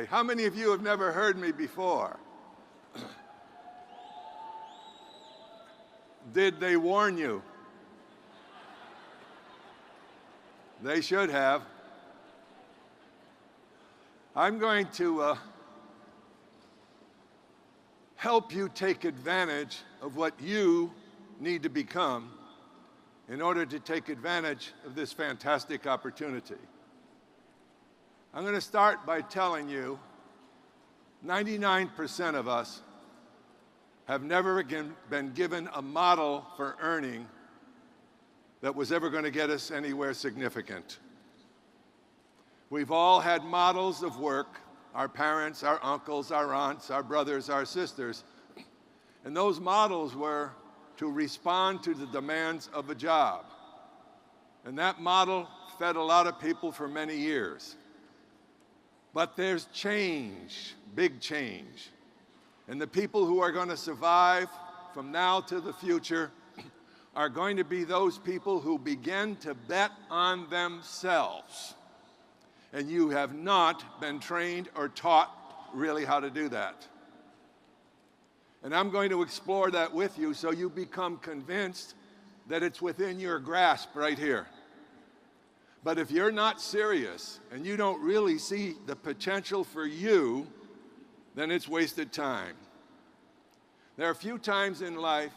Okay, how many of you have never heard me before? Did they warn you? They should have. I'm going to help you take advantage of what you need to become in order to take advantage of this fantastic opportunity. I'm going to start by telling you 99% of us have never been given a model for earning that was ever going to get us anywhere significant. We've all had models of work, our parents, our uncles, our aunts, our brothers, our sisters, and those models were to respond to the demands of a job. And that model fed a lot of people for many years. But there's change, big change. And the people who are going to survive from now to the future are going to be those people who begin to bet on themselves. And you have not been trained or taught really how to do that. And I'm going to explore that with you so you become convinced that it's within your grasp right here. But if you're not serious and you don't really see the potential for you, then it's wasted time. There are a few times in life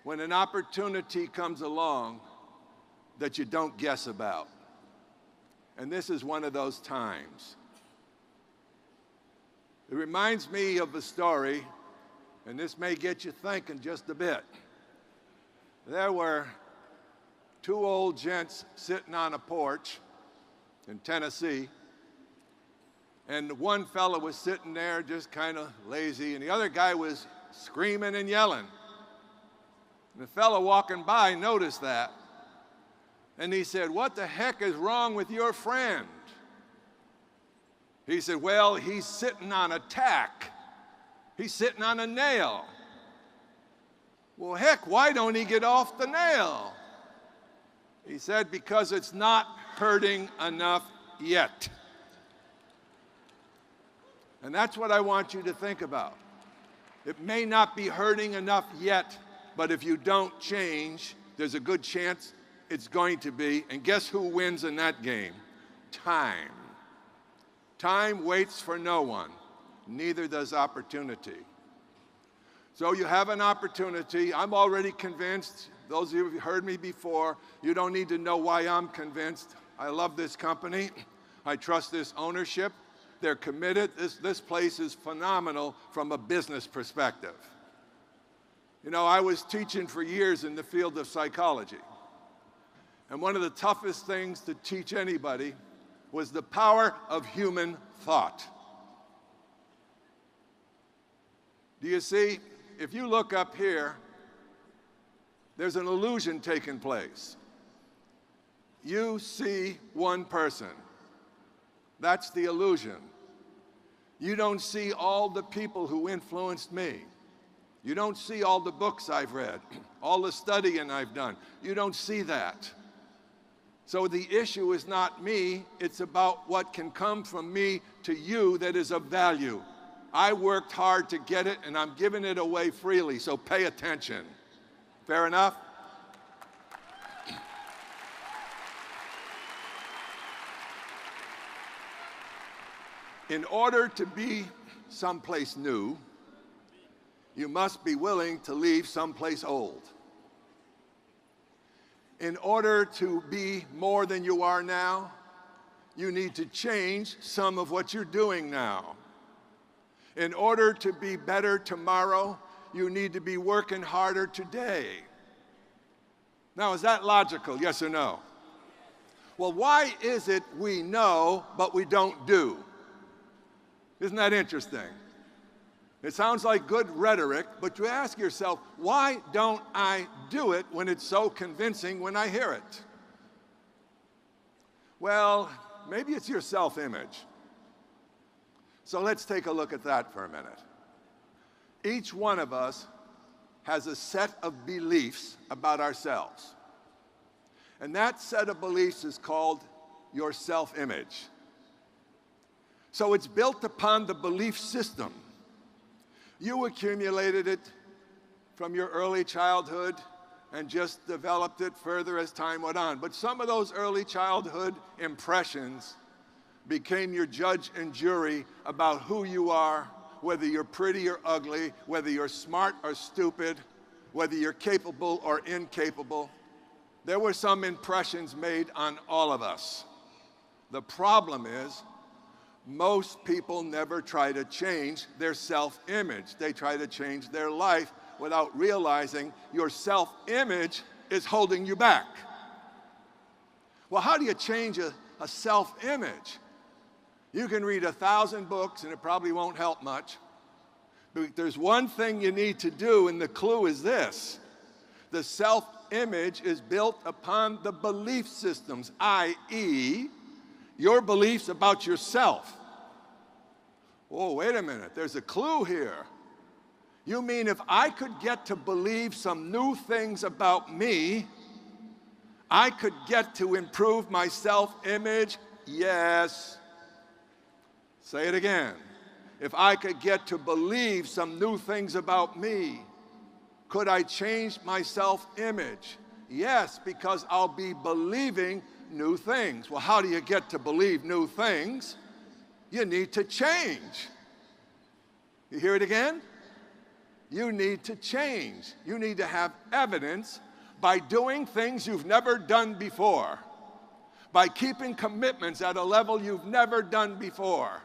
when an opportunity comes along that you don't guess about. And this is one of those times. It reminds me of a story, and this may get you thinking just a bit. There were two old gents sitting on a porch in Tennessee, and one fellow was sitting there just kind of lazy, and the other guy was screaming and yelling. And the fellow walking by noticed that, and he said, "What the heck is wrong with your friend?" He said, "Well, he's sitting on a tack. He's sitting on a nail." "Well, heck, why don't he get off the nail?" He said, "Because it's not hurting enough yet." And that's what I want you to think about. It may not be hurting enough yet, but if you don't change, there's a good chance it's going to be. And guess who wins in that game? Time. Time waits for no one. Neither does opportunity. So you have an opportunity. I'm already convinced. Those of you who've heard me before, you don't need to know why I'm convinced. I love this company. I trust this ownership. They're committed. This place is phenomenal from a business perspective. You know, I was teaching for years in the field of psychology. And one of the toughest things to teach anybody was the power of human thought. Do you see? If you look up here, there's an illusion taking place. You see one person. That's the illusion. You don't see all the people who influenced me. You don't see all the books I've read, all the studying I've done. You don't see that. So the issue is not me, it's about what can come from me to you that is of value. I worked hard to get it, and I'm giving it away freely, so pay attention. Fair enough? In order to be someplace new, you must be willing to leave someplace old. In order to be more than you are now, you need to change some of what you're doing now. In order to be better tomorrow, you need to be working harder today. Now, is that logical, yes or no? Well, why is it we know, but we don't do? Isn't that interesting? It sounds like good rhetoric, but you ask yourself, why don't I do it when it's so convincing when I hear it? Well, maybe it's your self-image. So let's take a look at that for a minute. Each one of us has a set of beliefs about ourselves. And that set of beliefs is called your self-image. So it's built upon the belief system. You accumulated it from your early childhood and just developed it further as time went on. But some of those early childhood impressions became your judge and jury about who you are, whether you're pretty or ugly, whether you're smart or stupid, whether you're capable or incapable. There were some impressions made on all of us. The problem is, most people never try to change their self-image. They try to change their life without realizing your self-image is holding you back. Well, how do you change a self-image? You can read 1,000 books and it probably won't help much. But there's one thing you need to do, and the clue is this. The self-image is built upon the belief systems, i.e., your beliefs about yourself. Oh, wait a minute, there's a clue here. You mean if I could get to believe some new things about me, I could get to improve my self-image? Yes. Say it again. If I could get to believe some new things about me, could I change my self-image? Yes, because I'll be believing new things. Well, how do you get to believe new things? You need to change. You hear it again? You need to change. You need to have evidence by doing things you've never done before, by keeping commitments at a level you've never done before,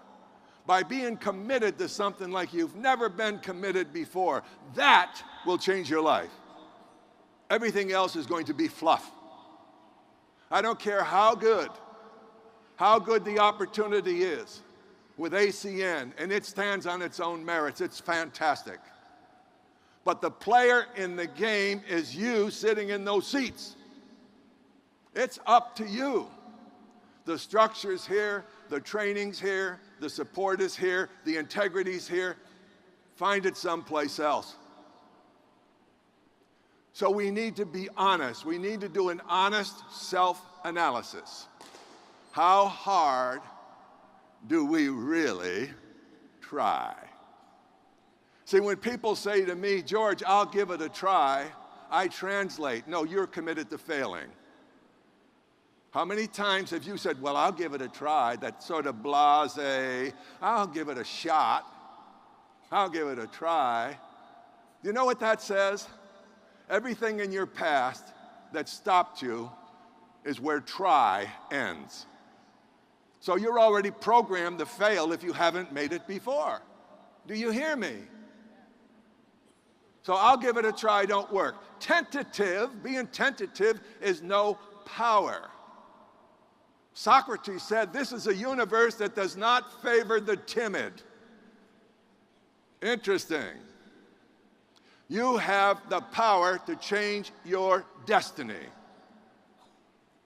by being committed to something like you've never been committed before. That will change your life. Everything else is going to be fluff. I don't care how good the opportunity is with ACN, and it stands on its own merits. It's fantastic. But the player in the game is you sitting in those seats. It's up to you. The structure's here, the training's here, the support is here, the integrity's here. Find it someplace else. So we need to be honest. We need to do an honest self-analysis. How hard do we really try? See, when people say to me, George, I'll give it a try, I translate, no, you're committed to failing. How many times have you said, well, I'll give it a try, that sort of blasé, I'll give it a shot, I'll give it a try. You know what that says? Everything in your past that stopped you is where try ends. So you're already programmed to fail if you haven't made it before. Do you hear me? So I'll give it a try, don't work. Tentative, being tentative is no power. Socrates said, this is a universe that does not favor the timid. Interesting. You have the power to change your destiny.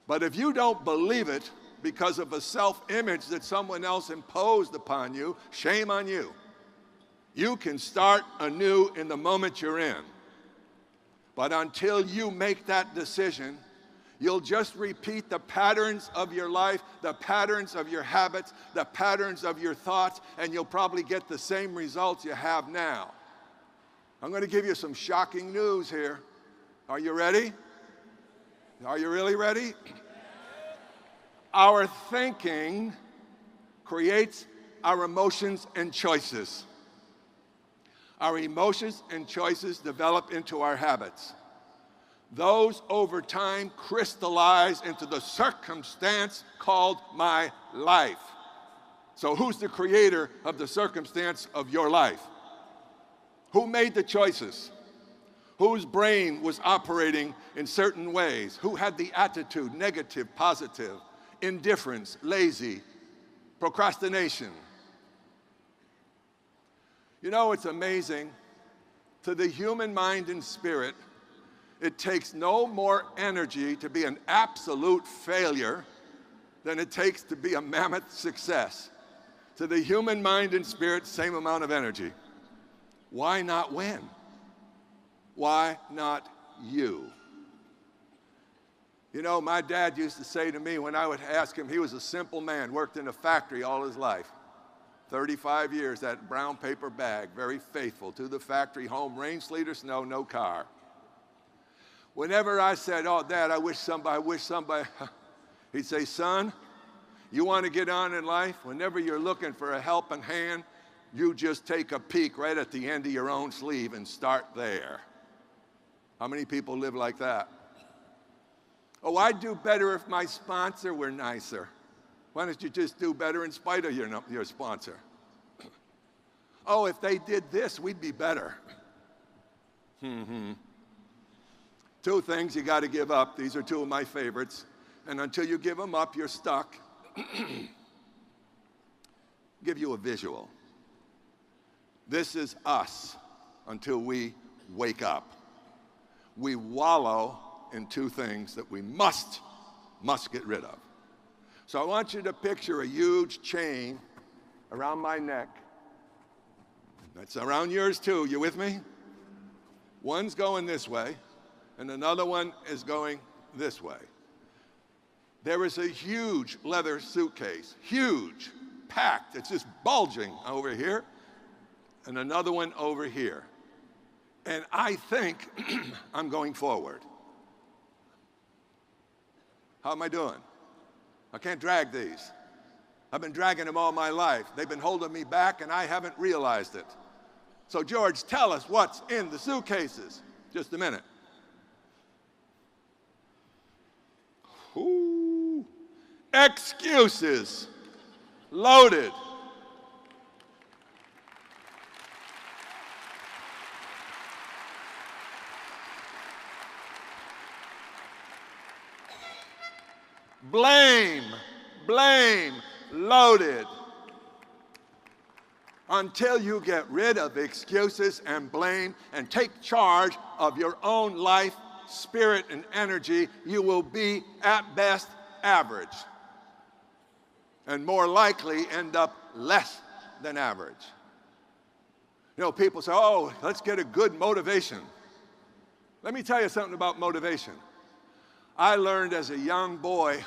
But if you don't believe it because of a self-image that someone else imposed upon you, shame on you. You can start anew in the moment you're in. But until you make that decision, you'll just repeat the patterns of your life, the patterns of your habits, the patterns of your thoughts, and you'll probably get the same results you have now. I'm going to give you some shocking news here. Are you ready? Are you really ready? Our thinking creates our emotions and choices. Our emotions and choices develop into our habits. Those over time crystallize into the circumstance called my life. So who's the creator of the circumstance of your life? Who made the choices? Whose brain was operating in certain ways? Who had the attitude, negative, positive, indifference, lazy, procrastination? You know, it's amazing. To the human mind and spirit, it takes no more energy to be an absolute failure than it takes to be a mammoth success. To the human mind and spirit, same amount of energy. Why not win? Why not you? You know, my dad used to say to me when I would ask him, he was a simple man, worked in a factory all his life. 35 years, that brown paper bag, very faithful to the factory, home, rain, sleet, or snow, no car. Whenever I said, oh, Dad, I wish somebody, he'd say, son, you want to get on in life? Whenever you're looking for a helping hand, you just take a peek right at the end of your own sleeve and start there. How many people live like that? Oh, I'd do better if my sponsor were nicer. Why don't you just do better in spite of your sponsor? Oh, if they did this, we'd be better. Two things you got to give up. These are two of my favorites. And until you give them up, you're stuck. Give you a visual. This is us until we wake up. We wallow in two things that we must get rid of. So I want you to picture a huge chain around my neck. That's around yours too. You with me? One's going this way, and another one is going this way. There is a huge leather suitcase, huge, packed. It's just bulging over here, and another one over here. And I think I'm going forward. How am I doing? I can't drag these. I've been dragging them all my life. They've been holding me back, and I haven't realized it. So, George, tell us what's in the suitcases. Just a minute. Ooh. Excuses. Loaded. Blame, loaded. Until you get rid of excuses and blame and take charge of your own life, spirit, and energy, you will be, at best, average. And more likely end up less than average. You know, people say, oh, let's get a good motivation. Let me tell you something about motivation. I learned as a young boy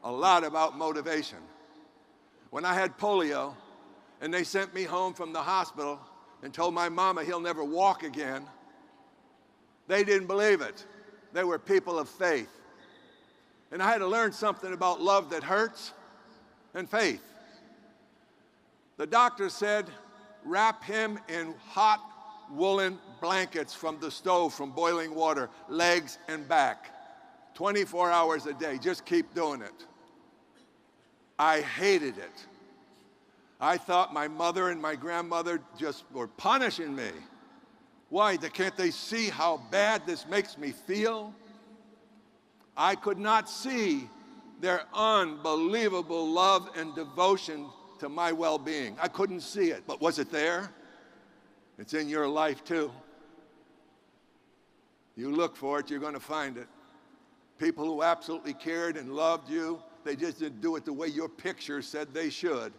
a lot about motivation. When I had polio and they sent me home from the hospital and told my mama he'll never walk again, they didn't believe it. They were people of faith. And I had to learn something about love that hurts and faith. The doctor said, wrap him in hot woolen blankets from the stove, from boiling water, legs and back. 24 hours a day, just keep doing it. I hated it. I thought my mother and my grandmother just were punishing me. Why? Can't they see how bad this makes me feel? I could not see their unbelievable love and devotion to my well-being. I couldn't see it, but was it there? It's in your life too. You look for it, you're going to find it. People who absolutely cared and loved you, they just didn't do it the way your picture said they should.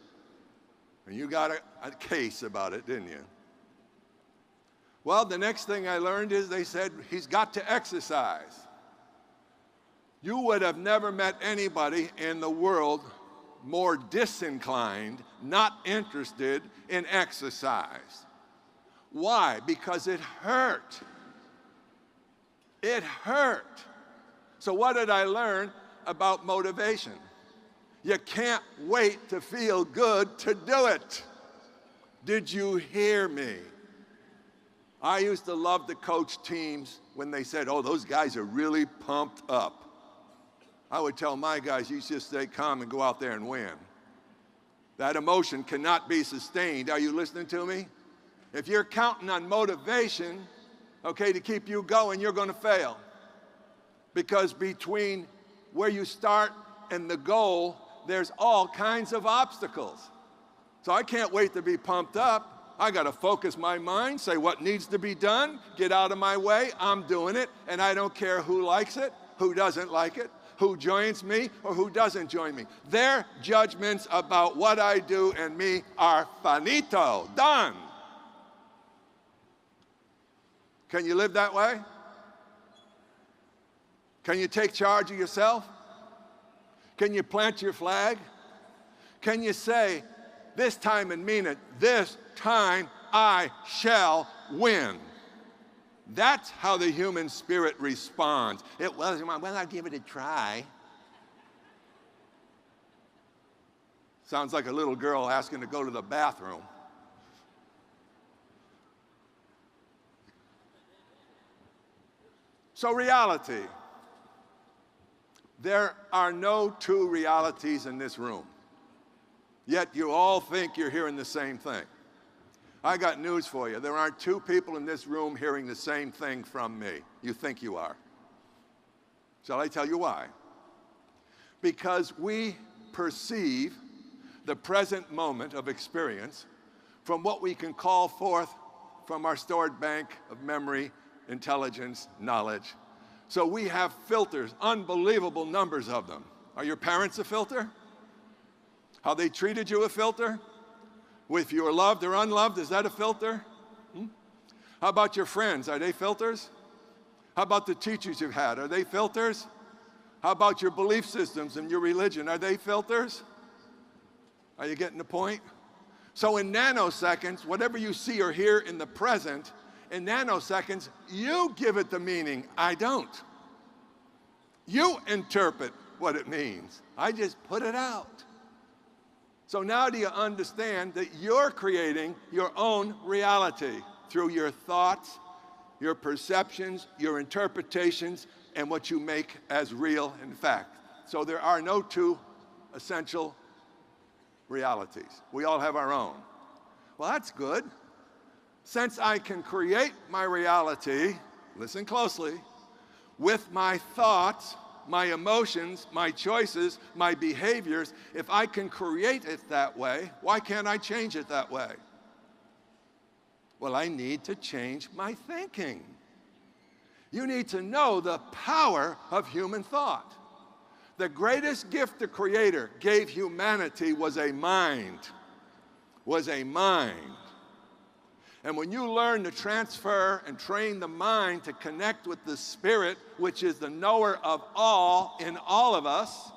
And you got a case about it, didn't you? Well, the next thing I learned is they said, he's got to exercise. You would have never met anybody in the world more disinclined, not interested in exercise. Why? Because it hurt. It hurt. So what did I learn about motivation? You can't wait to feel good to do it. Did you hear me? I used to love to coach teams when they said, oh, those guys are really pumped up. I would tell my guys, you just stay calm and go out there and win. That emotion cannot be sustained. Are you listening to me? If you're counting on motivation, okay, to keep you going, you're going to fail. Because between where you start and the goal, there's all kinds of obstacles. So I can't wait to be pumped up. I got to focus my mind, say what needs to be done, get out of my way, I'm doing it, and I don't care who likes it, who doesn't like it, who joins me or who doesn't join me. Their judgments about what I do and me are finito, done. Can you live that way? Can you take charge of yourself? Can you plant your flag? Can you say, this time and mean it. This time I shall win. That's how the human spirit responds. It wasn't, well, I'll give it a try. Sounds like a little girl asking to go to the bathroom. So reality. There are no two realities in this room. Yet you all think you're hearing the same thing. I got news for you. There aren't two people in this room hearing the same thing from me. You think you are. Shall I tell you why? Because we perceive the present moment of experience from what we can call forth from our stored bank of memory, intelligence, knowledge. So we have filters, unbelievable numbers of them. Are your parents a filter? How they treated you a filter? If you were loved or unloved, is that a filter? How about your friends? Are they filters? How about the teachers you've had? Are they filters? How about your belief systems and your religion? Are they filters? Are you getting the point? So in nanoseconds, whatever you see or hear in the present, in nanoseconds, you give it the meaning. I don't. You interpret what it means. I just put it out. So now do you understand that you're creating your own reality through your thoughts, your perceptions, your interpretations, and what you make as real in fact. So there are no two essential realities. We all have our own. Well, that's good. Since I can create my reality, listen closely, with my thoughts, my emotions, my choices, my behaviors, if I can create it that way, why can't I change it that way? Well, I need to change my thinking. You need to know the power of human thought. The greatest gift the Creator gave humanity was a mind. And when you learn to transfer and train the mind to connect with the Spirit, which is the knower of all in all of us,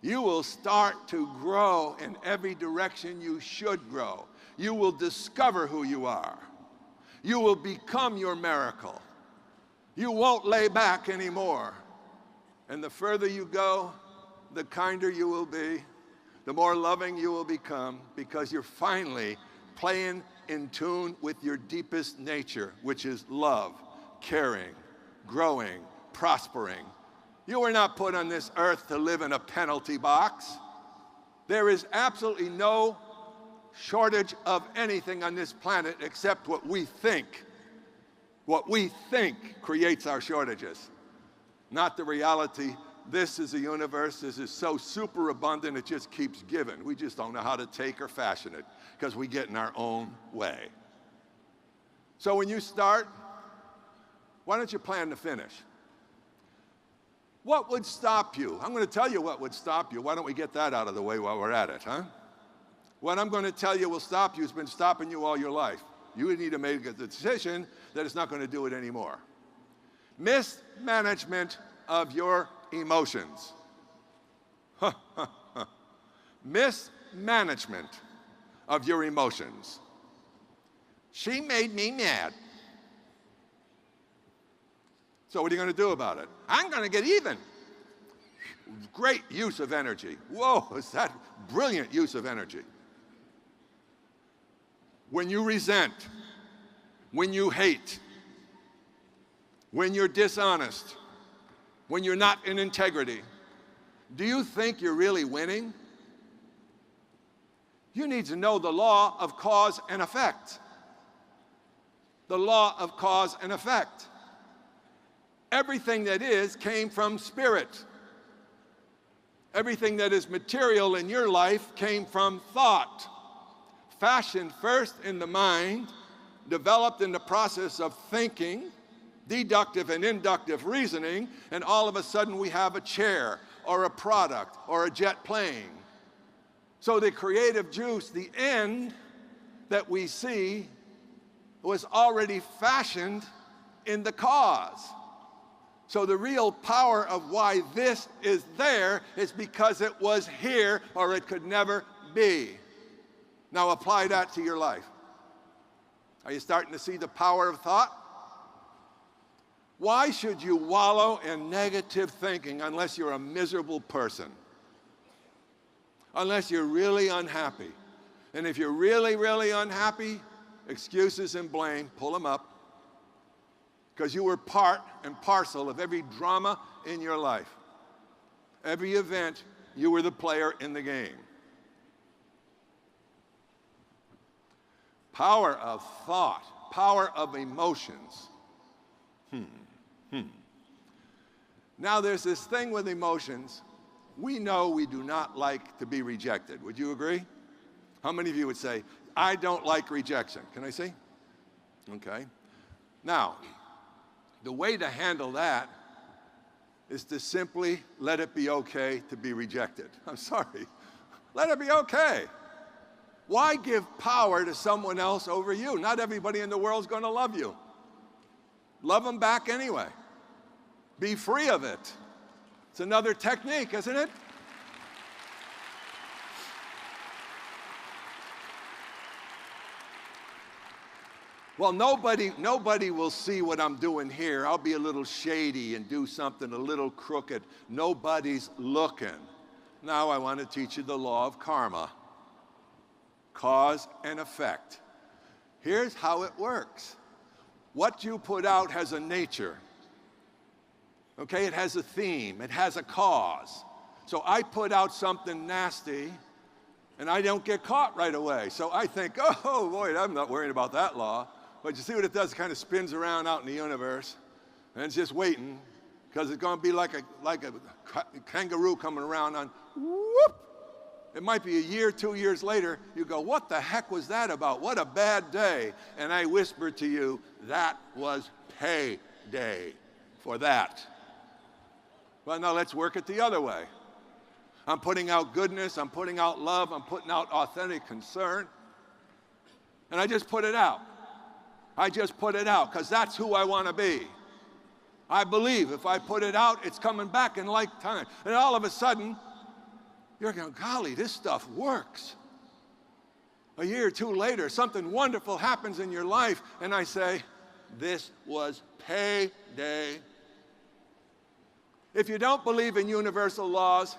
you will start to grow in every direction you should grow. You will discover who you are. You will become your miracle. You won't lay back anymore. And the further you go, the kinder you will be, the more loving you will become, because you're finally playing in tune with your deepest nature, which is love, caring, growing, prospering. You were not put on this earth to live in a penalty box. There is absolutely no shortage of anything on this planet except what we think. What we think creates our shortages, not the reality. This is a universe. This is so superabundant, it just keeps giving. We just don't know how to take or fashion it because we get in our own way. So when you start, why don't you plan to finish? What would stop you? I'm going to tell you what would stop you. Why don't we get that out of the way while we're at it, huh? What I'm going to tell you will stop you has been stopping you all your life. You need to make a decision that it's not going to do it anymore. Mismanagement of your emotions. Mismanagement of your emotions. She made me mad. So what are you going to do about it? I'm going to get even. Great use of energy. Whoa, is that brilliant use of energy. When you resent, when you hate, when you're dishonest, when you're not in integrity, do you think you're really winning? You need to know the law of cause and effect. The law of cause and effect. Everything that is came from spirit. Everything that is material in your life came from thought. Fashioned first in the mind, developed in the process of thinking, deductive and inductive reasoning, and all of a sudden we have a chair or a product or a jet plane. So the creative juice, the end that we see, was already fashioned in the cause. So the real power of why this is there is because it was here or it could never be. Now apply that to your life. Are you starting to see the power of thought? Why should you wallow in negative thinking unless you're a miserable person? Unless you're really unhappy. And if you're really, really unhappy, excuses and blame, pull them up. Because you were part and parcel of every drama in your life. Every event, you were the player in the game. Power of thought, power of emotions. Now there's this thing with emotions. We know we do not like to be rejected. Would you agree? How many of you would say, I don't like rejection? Can I see? Okay. Now, the way to handle that is to simply let it be okay to be rejected. I'm sorry. Let it be okay. Why give power to someone else over you? Not everybody in the world is going to love you. Love them back anyway. Be free of it. It's another technique, isn't it? Well, nobody will see what I'm doing here. I'll be a little shady and do something a little crooked. Nobody's looking. Now I want to teach you the law of karma. Cause and effect. Here's how it works. What you put out has a nature. Okay, it has a theme, it has a cause. So I put out something nasty, and I don't get caught right away. So I think, oh boy, I'm not worrying about that law. But you see what it does? It kind of spins around out in the universe, and it's just waiting, because it's going to be like a kangaroo coming around on, whoop! It might be a year, 2 years later, you go, what the heck was that about? What a bad day. And I whisper to you, that was payday for that. Well, now let's work it the other way. I'm putting out goodness, I'm putting out love, I'm putting out authentic concern. And I just put it out. I just put it out because that's who I want to be. I believe if I put it out, it's coming back in like time. And all of a sudden, you're going, golly, this stuff works. A year or two later, something wonderful happens in your life, and I say, this was payday. If you don't believe in universal laws,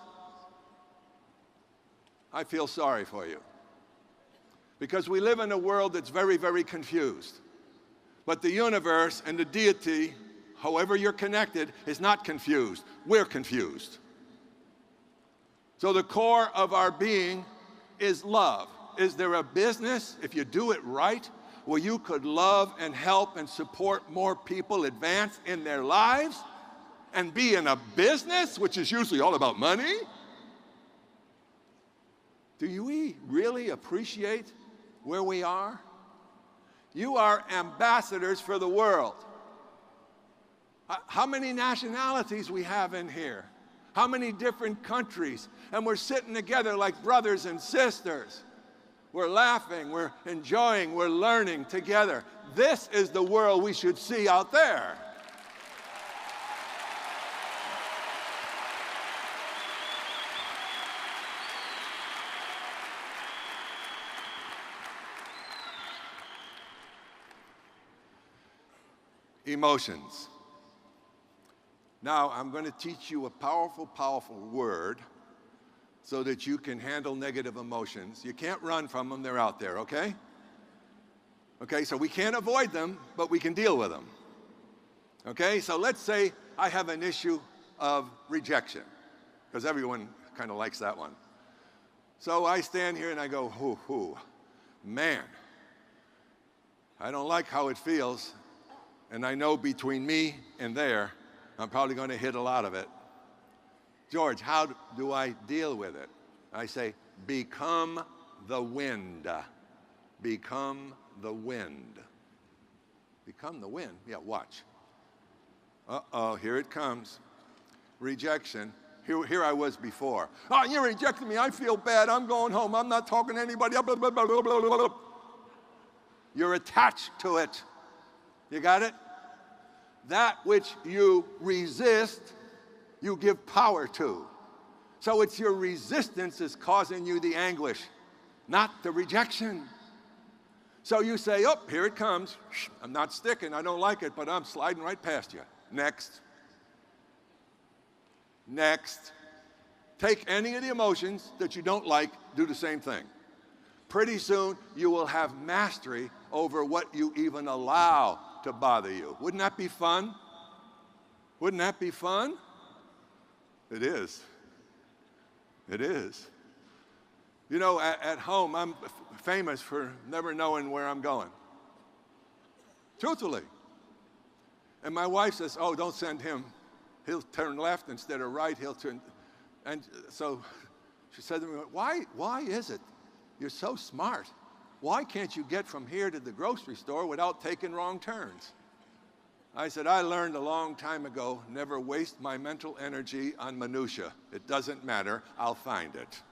I feel sorry for you. Because we live in a world that's very, very confused. But the universe and the deity, however you're connected, is not confused. We're confused. So the core of our being is love. Is there a business, if you do it right, where you could love and help and support more people advance in their lives and be in a business, which is usually all about money? Do you really appreciate where we are? You are ambassadors for the world. How many nationalities we have in here? How many different countries? And we're sitting together like brothers and sisters. We're laughing, we're enjoying, we're learning together. This is the world we should see out there. Emotions. Now, I'm going to teach you a powerful, powerful word so that you can handle negative emotions. You can't run from them, they're out there, okay? Okay, so we can't avoid them, but we can deal with them. Okay, so let's say I have an issue of rejection, because everyone kind of likes that one. So I stand here and I go, man, I don't like how it feels, and I know between me and there, I'm probably going to hit a lot of it. George, how do I deal with it? I say, become the wind. Become the wind. Become the wind? Yeah, watch. Uh-oh, here it comes. Rejection. Here I was before. Oh, you rejected me. I feel bad. I'm going home. I'm not talking to anybody. Blah, blah, blah, blah, blah, blah. You're attached to it. You got it? That which you resist, you give power to. So it's your resistance is causing you the anguish. not the rejection. So you say, oh, here it comes. I'm not sticking, I don't like it, but I'm sliding right past you. Next. Next. Take any of the emotions that you don't like, do the same thing. Pretty soon, you will have mastery over what you even allow to bother you. Wouldn't that be fun? Wouldn't that be fun? It is. It is. You know, at home, I'm famous for never knowing where I'm going. Truthfully. And my wife says, oh, don't send him. He'll turn left instead of right. He'll turn. And so she said to me, why is it you're so smart? Why can't you get from here to the grocery store without taking wrong turns? I said, I learned a long time ago, never waste my mental energy on minutia. It doesn't matter, I'll find it.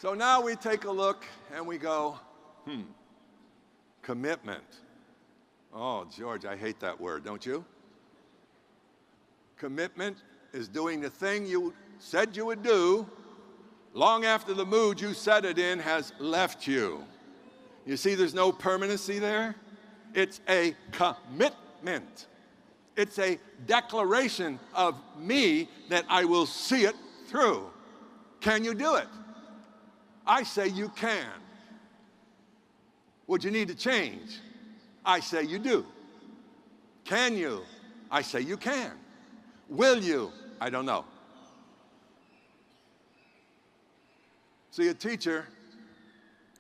So now we take a look and we go, commitment. Oh, George, I hate that word, don't you? Commitment is doing the thing you said you would do long after the mood you set it in has left you. You see there's no permanency there? It's a commitment. It's a declaration of me that I will see it through. Can you do it? I say you can. Would you need to change? I say you do. Can you? I say you can. Will you? I don't know. See, a teacher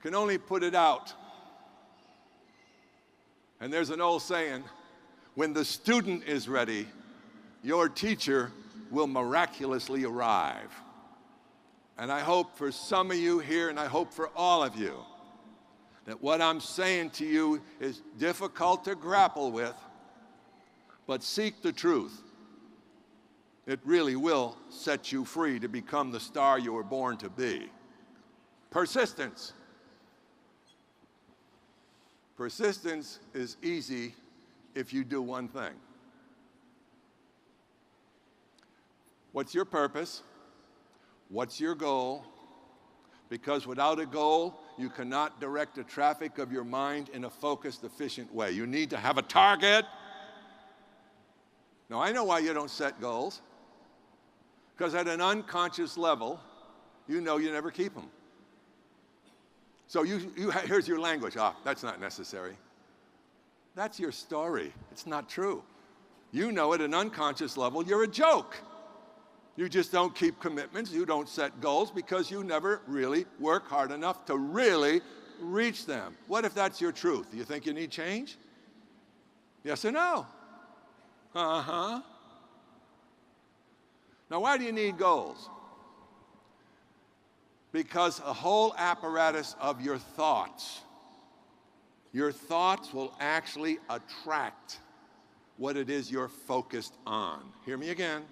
can only put it out. And there's an old saying, when the student is ready, your teacher will miraculously arrive. And I hope for some of you here, and I hope for all of you, that what I'm saying to you is difficult to grapple with, but seek the truth. It really will set you free to become the star you were born to be. Persistence. Persistence is easy if you do one thing. What's your purpose? What's your goal? Because without a goal, you cannot direct the traffic of your mind in a focused, efficient way. You need to have a target. Now, I know why you don't set goals. Because at an unconscious level, you know you never keep them. So here's your language. That's not necessary. That's your story. It's not true. You know at an unconscious level, you're a joke. You just don't keep commitments. You don't set goals because you never really work hard enough to really reach them. What if that's your truth? Do you think you need change? Yes or no? Uh-huh. Now, why do you need goals? Because a whole apparatus of your thoughts will actually attract what it is you're focused on. Hear me again.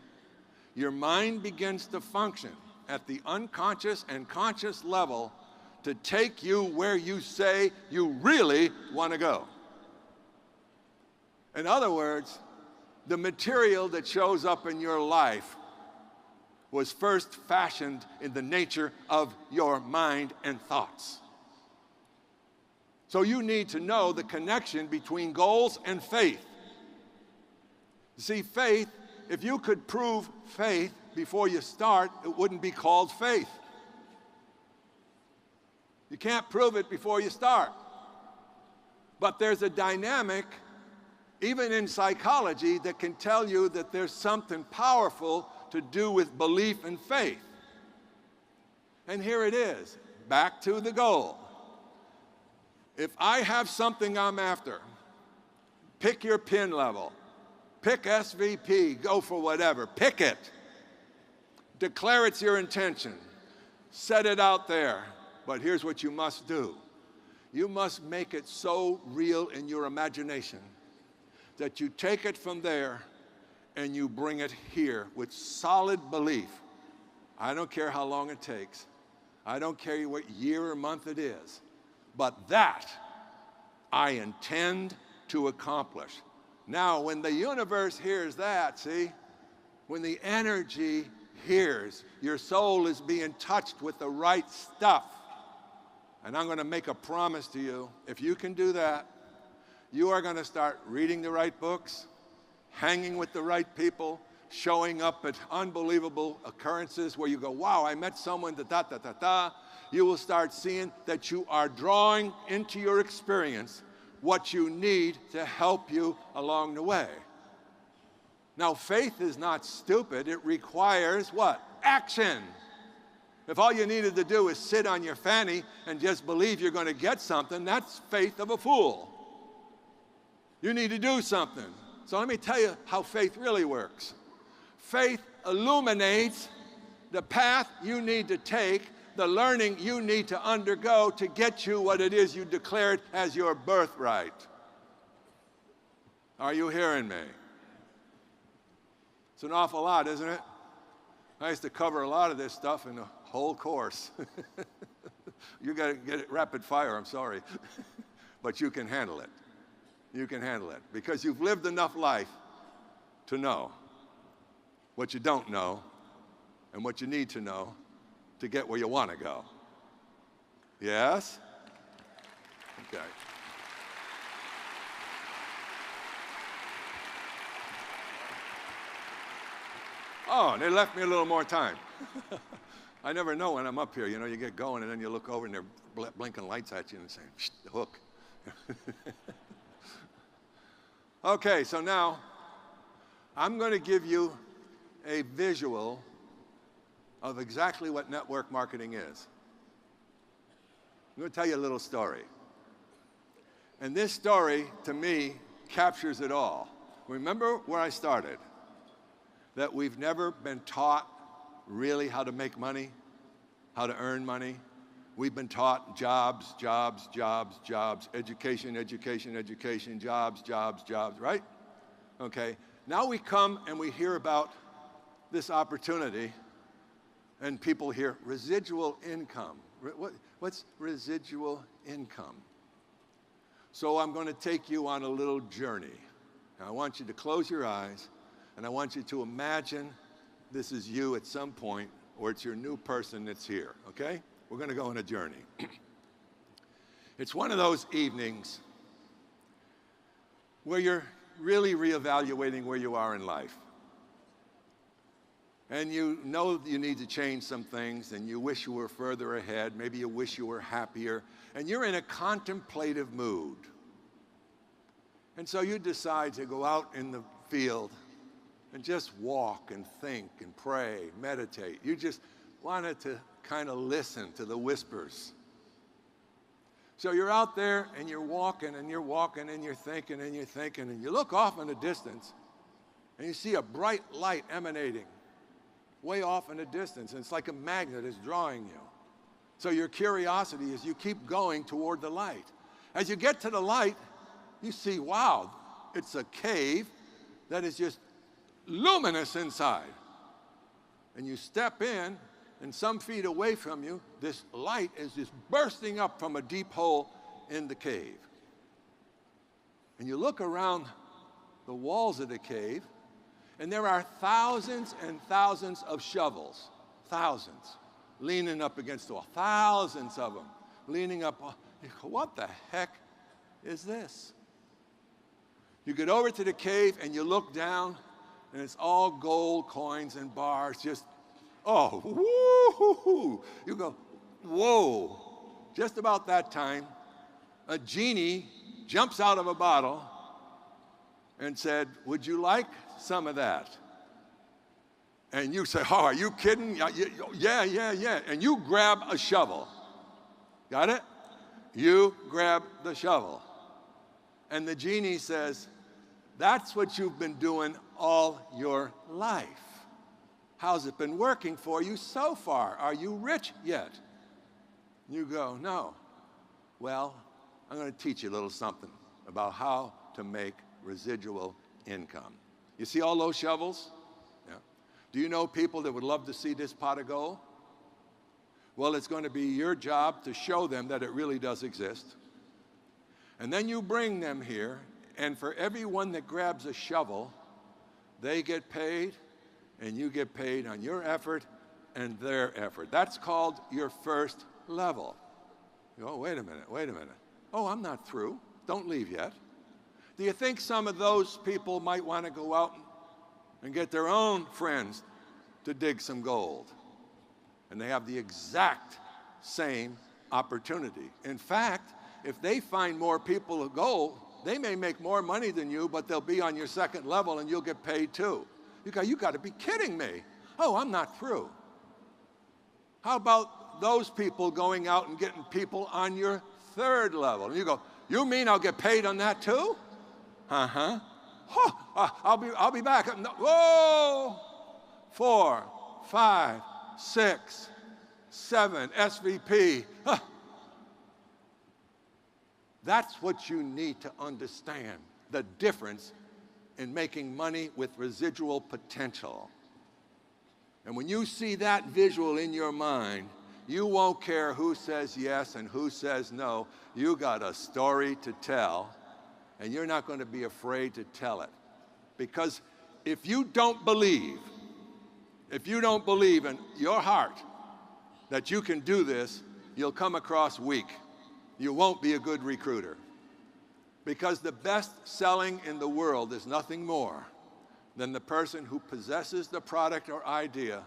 Your mind begins to function at the unconscious and conscious level to take you where you say you really want to go. In other words, the material that shows up in your life was first fashioned in the nature of your mind and thoughts. So you need to know the connection between goals and faith. You see, faith, if you could prove faith before you start, it wouldn't be called faith. You can't prove it before you start. But there's a dynamic, even in psychology, that can tell you that there's something powerful to do with belief and faith. And here it is, back to the goal. If I have something I'm after, pick your pin level, pick SVP, go for whatever, pick it. Declare it's your intention. Set it out there. But here's what you must do. You must make it so real in your imagination that you take it from there and you bring it here with solid belief. I don't care how long it takes. I don't care what year or month it is. But that I intend to accomplish. Now, when the universe hears that, see, when the energy hears, your soul is being touched with the right stuff. And I'm going to make a promise to you, if you can do that, you are going to start reading the right books, hanging with the right people, showing up at unbelievable occurrences where you go, wow, I met someone, da-da-da-da-da. You will start seeing that you are drawing into your experience what you need to help you along the way. Now, faith is not stupid. It requires what? Action. If all you needed to do is sit on your fanny and just believe you're going to get something, that's faith of a fool. You need to do something. So let me tell you how faith really works. Faith illuminates the path you need to take, the learning you need to undergo to get you what it is you declared as your birthright. Are you hearing me? It's an awful lot, isn't it? I used to cover a lot of this stuff in the whole course. You got to get it rapid fire, I'm sorry. But you can handle it. You can handle it because you've lived enough life to know what you don't know and what you need to know to get where you want to go. Yes? Okay. Oh, and they left me a little more time. I never know when I'm up here. You know, you get going and then you look over and they're blinking lights at you and saying, shh, the hook. Okay, so now I'm going to give you a visual of exactly what network marketing is. I'm going to tell you a little story. And this story, to me, captures it all. Remember where I started? That we've never been taught really how to make money, how to earn money. We've been taught jobs, jobs, jobs, jobs, education, education, education, jobs, jobs, jobs, right? Okay, now we come and we hear about this opportunity and people hear residual income. What's residual income? So I'm going to take you on a little journey. Now I want you to close your eyes and I want you to imagine this is you at some point or it's your new person that's here, okay? We're going to go on a journey. It's one of those evenings where you're really reevaluating where you are in life. And you know you need to change some things and you wish you were further ahead. Maybe you wish you were happier. And you're in a contemplative mood. And so you decide to go out in the field and just walk and think and pray, meditate. You just wanted to kind of listen to the whispers. So you're out there and you're walking and you're walking and you're thinking and you're thinking and you look off in the distance and you see a bright light emanating way off in the distance, and it's like a magnet is drawing you. So your curiosity is you keep going toward the light. As you get to the light, you see, wow, it's a cave that is just luminous inside. And you step in, and some feet away from you, this light is just bursting up from a deep hole in the cave. And you look around the walls of the cave, and there are thousands and thousands of shovels, thousands, leaning up against the wall, thousands of them leaning up. You go, what the heck is this? You get over to the cave and you look down, and it's all gold coins and bars, just, oh, woo-hoo-hoo. You go, whoa. Just about that time, a genie jumps out of a bottle and said, would you like some of that? And you say, oh, are you kidding? Yeah. And you grab a shovel. Got it? You grab the shovel. And the genie says, that's what you've been doing all your life. How's it been working for you so far? Are you rich yet? You go, no. Well, I'm going to teach you a little something about how to make residual income. You see all those shovels? Yeah. Do you know people that would love to see this pot of gold? Well, it's going to be your job to show them that it really does exist. And then you bring them here And for everyone that grabs a shovel, they get paid, and you get paid on your effort and their effort. That's called your first level. You go, wait a minute, wait a minute. Oh, I'm not through. Don't leave yet. Do you think some of those people might want to go out and get their own friends to dig some gold? And they have the exact same opportunity. In fact, if they find more people of gold, they may make more money than you, but they'll be on your second level and you'll get paid too. You got to be kidding me. Oh, I'm not through. How about those people going out and getting people on your third level? And you go, you mean I'll get paid on that too? Uh-huh. I'll be back. No, whoa! 4, 5, 6, 7, SVP. Huh. That's what you need to understand, the difference in making money with residual potential. And when you see that visual in your mind, you won't care who says yes and who says no. You got a story to tell, and you're not going to be afraid to tell it. Because if you don't believe in your heart that you can do this, you'll come across weak. You won't be a good recruiter. Because the best selling in the world is nothing more than the person who possesses the product or idea,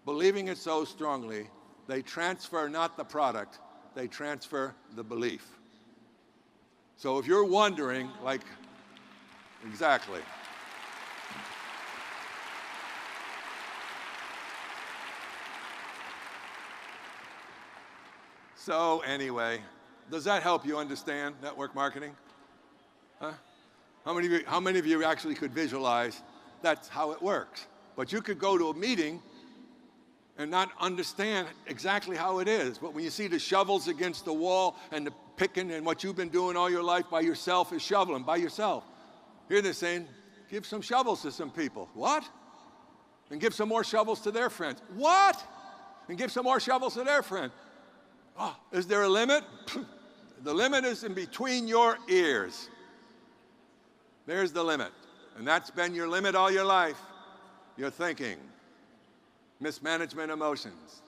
believing it so strongly, they transfer not the product, they transfer the belief. So if you're wondering, like, exactly. So anyway, does that help you understand network marketing? Huh? How many of you actually could visualize that's how it works? But you could go to a meeting and not understand exactly how it is. But when you see the shovels against the wall and the picking and what you've been doing all your life by yourself is shoveling by yourself. Here they're saying, give some shovels to some people. What? And give some more shovels to their friends. What? And give some more shovels to their friend. Oh, is there a limit? The limit is in between your ears. There's the limit. And that's been your limit all your life. Your thinking. Mismanagement emotions.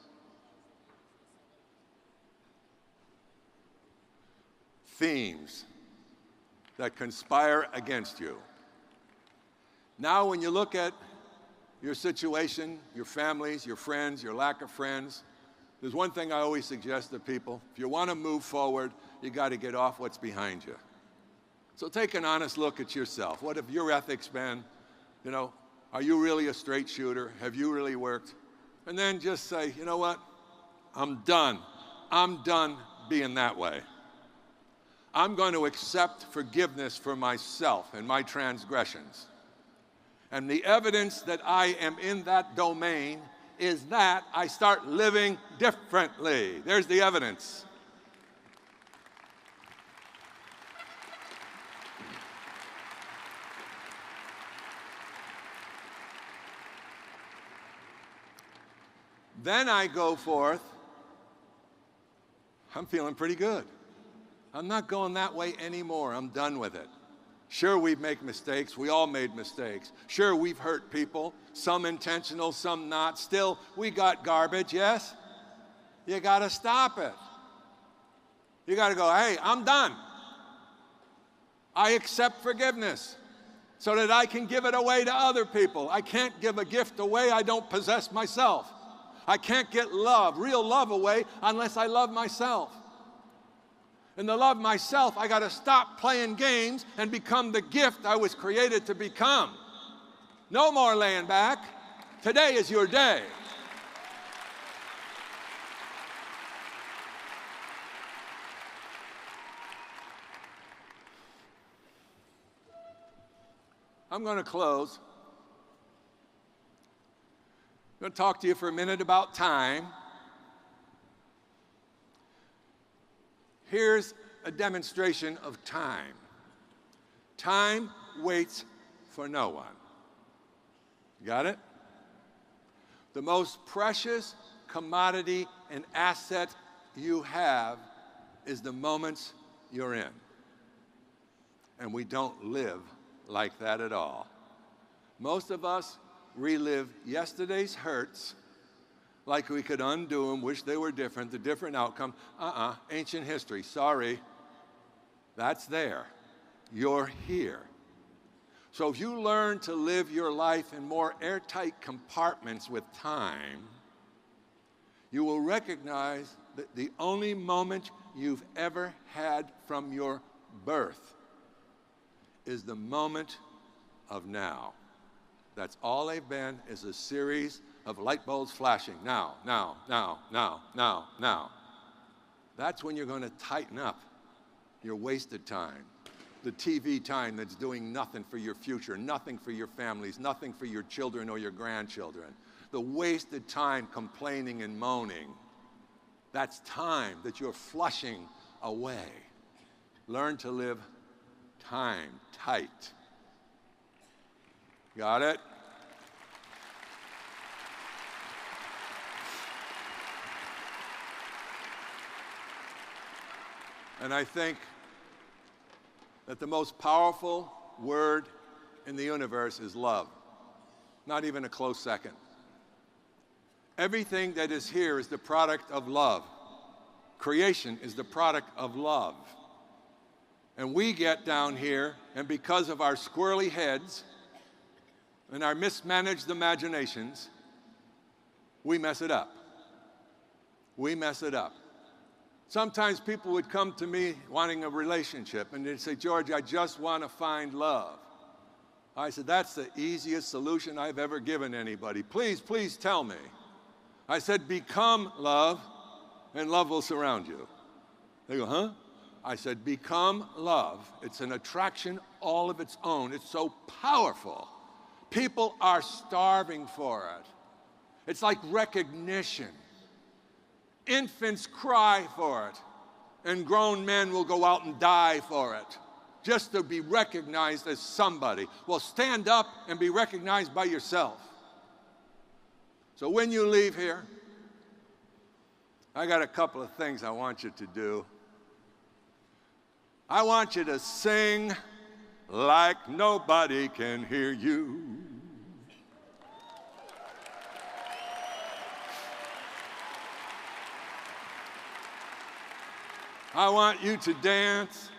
Themes that conspire against you. Now when you look at your situation, your families, your friends, your lack of friends, there's one thing I always suggest to people. If you want to move forward, you got to get off what's behind you. So take an honest look at yourself. What have your ethics been? You know, are you really a straight shooter? Have you really worked? And then just say, you know what? I'm done. I'm done being that way. I'm going to accept forgiveness for myself and my transgressions. And the evidence that I am in that domain is that I start living differently. There's the evidence. Then I go forth, I'm feeling pretty good. I'm not going that way anymore. I'm done with it. Sure, we make mistakes. We all made mistakes. Sure, we've hurt people, some intentional, some not. Still, we got garbage, yes? You got to stop it. You got to go, hey, I'm done. I accept forgiveness so that I can give it away to other people. I can't give a gift away I don't possess myself. I can't get love, real love away unless I love myself. And to love myself, I got to stop playing games and become the gift I was created to become. No more laying back. Today is your day. I'm going to close. I'm going to talk to you for a minute about time. Here's a demonstration of time. Time waits for no one. Got it? The most precious commodity and asset you have is the moments you're in. And we don't live like that at all. Most of us relive yesterday's hurts like we could undo them, wish they were different, the different outcome. Ancient history, sorry. That's there. You're here. So if you learn to live your life in more airtight compartments with time, you will recognize that the only moment you've ever had from your birth is the moment of now. That's all they've been, is a series of light bulbs flashing. Now, now, now, now, now, now. That's when you're going to tighten up your wasted time. The TV time that's doing nothing for your future, nothing for your families, nothing for your children or your grandchildren. The wasted time complaining and moaning. That's time that you're flushing away. Learn to live time tight. Got it? And I think that the most powerful word in the universe is love. Not even a close second. Everything that is here is the product of love. Creation is the product of love. And we get down here, and because of our squirrely heads and our mismanaged imaginations, we mess it up. We mess it up. Sometimes people would come to me wanting a relationship, and they'd say, George, I just want to find love. I said, that's the easiest solution I've ever given anybody. Please, please tell me. I said, become love, and love will surround you. They go, huh? I said, become love. It's an attraction all of its own. It's so powerful. People are starving for it. It's like recognition. Infants cry for it, and grown men will go out and die for it, just to be recognized as somebody. Well, stand up and be recognized by yourself. So when you leave here, I got a couple of things I want you to do. I want you to sing like nobody can hear you. I want you to dance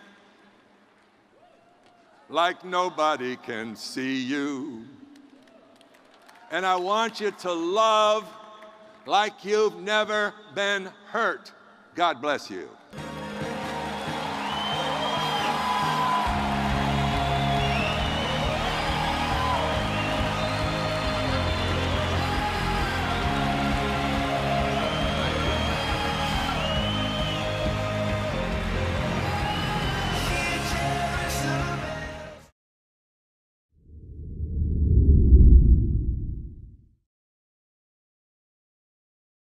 like nobody can see you. And I want you to love like you've never been hurt. God bless you.